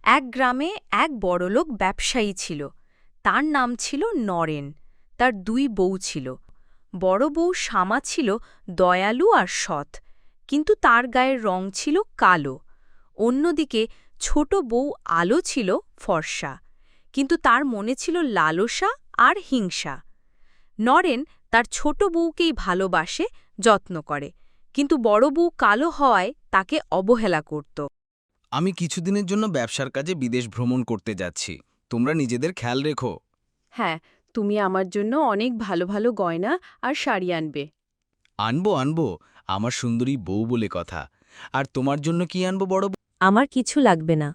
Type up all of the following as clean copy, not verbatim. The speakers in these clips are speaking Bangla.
এক গ্রামে এক বড়লোক ব্যবসায়ী ছিল। তার নাম ছিল নরেন। তার দুই বউ ছিল। বড় বউ শ্যামা ছিল দয়ালু আর সৎ, কিন্তু তার গায়ের রং ছিল কালো। অন্যদিকে ছোট বউ আলো ছিল ফর্সা, কিন্তু তার মনে ছিল লালসা আর হিংসা। নরেন তার ছোট বউকেই ভালোবাসে, যত্ন করে, কিন্তু বড় বউ কালো হওয়ায় তাকে অবহেলা করত। আমি কিছুদিনের জন্য ব্যবসার কাজে বিদেশ ভ্রমণ করতে যাচ্ছি। তোমরা নিজেদের খেয়াল রেখো। হ্যাঁ, তুমি আমার জন্য অনেক ভালো ভালো গয়না আর শাড়ি আনবে। আনবো আনবো, আমার সুন্দরী বউ বলে কথা। আর তোমার জন্য কি আনবো বড় বউ? আমার কিছু লাগবে না,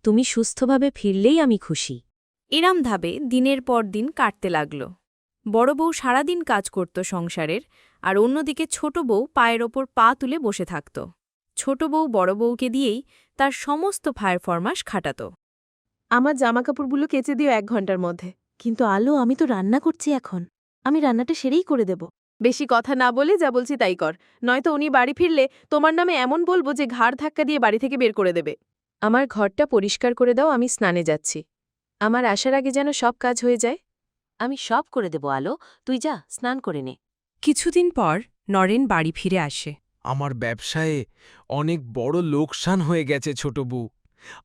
তুমি সুস্থভাবে ফিরলেই আমি খুশি। এরম ধাবে দিনের পর দিন কাটতে লাগল। বড় বউ সারাদিন কাজ করত সংসারের, আর অন্যদিকে ছোট বউ পায়ের ওপর পা তুলে বসে থাকত। ছোট বউ বড় বউকে দিয়েই তার সমস্ত ফায়ার ফরমাস খাটাত। আমার জামাকাপড়গুলো কেচে দিও 1 ঘন্টার মধ্যে। কিন্তু আলো, আমি তো রান্না করছি এখন। আমি রান্নাটা সেরেই করে দেব। বেশি কথা না বলে যা বলছি তাই কর, নয়তো উনি বাড়ি ফিরলে তোমার নামে এমন বলবো যে ঘাড় ধাক্কা দিয়ে বাড়ি থেকে বের করে দেবে। আমার ঘরটা পরিষ্কার করে দাও, আমি স্নানে যাচ্ছি। আমার আসার আগে যেন সব কাজ হয়ে যায়। আমি সব করে দেব আলো, তুই যা স্নান করে নে। কিছুদিন পর নরেন বাড়ি ফিরে আসে। আমার ব্যবসায়ে অনেক বড় লোকসান হয়ে গেছে ছোট বউ।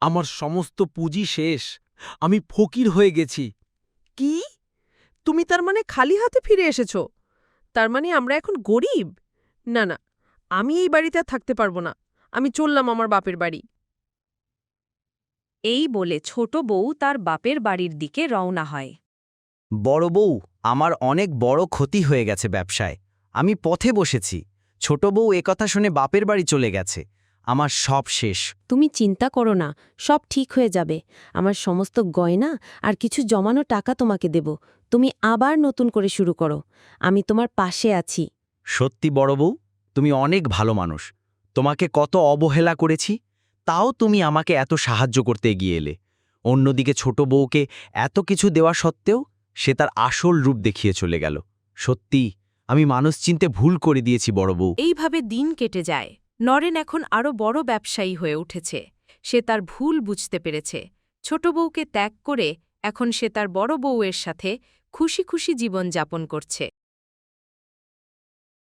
আমার সমস্ত পুঁজি শেষ। আমি ফকির হয়ে গেছি। কি? তুমি তার মানে খালি হাতে ফিরে এসেছো? তার মানে আমরা এখন গরিব? না না, আমি এই বাড়িতে আর থাকতে পারবো না। আমি চললাম আমার বাপের বাড়ি। এই বলে ছোট বউ তার বাপের বাড়ির দিকে রওনা হয়। বড় বউ, আমার অনেক বড় ক্ষতি হয়ে গেছে ব্যবসায়। আমি পথে বসেছি। ছোট বউ একথা শুনে বাপের বাড়ি চলে গেছে। আমার সব শেষ। তুমি চিন্তা করো না, সব ঠিক হয়ে যাবে। আমার সমস্ত গয়না আর কিছু জমানো টাকা তোমাকে দেব। তুমি আবার নতুন করে শুরু করো। আমি তোমার পাশে আছি। সত্যি বড় বউ, তুমি অনেক ভালো মানুষ। তোমাকে কত অবহেলা করেছি, তাও তুমি আমাকে এত সাহায্য করতে এগিয়ে এলে। অন্যদিকে ছোট বউকে এত কিছু দেওয়া সত্ত্বেও সে তার আসল রূপ দেখিয়ে চলে গেল। সত্যি, আমি মানুষ চিনতে ভুল করে দিয়েছি বড় বউ। এইভাবে দিন কেটে যায়। নরেন এখন আরও বড় ব্যবসায়ী হয়ে উঠেছে। সে তার ভুল বুঝতে পেরেছে। ছোট বউকে ত্যাগ করে এখন সে তার বড় বউয়ের সাথে খুশি খুশি জীবন যাপন করছে।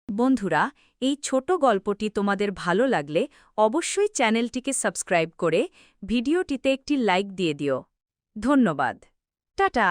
বন্ধুরা, এই ছোট গল্পটি তোমাদের ভালো লাগলে অবশ্যই চ্যানেলটিকে সাবস্ক্রাইব করে ভিডিওটিতে একটি লাইক দিয়ে দিও। ধন্যবাদ। টাটা।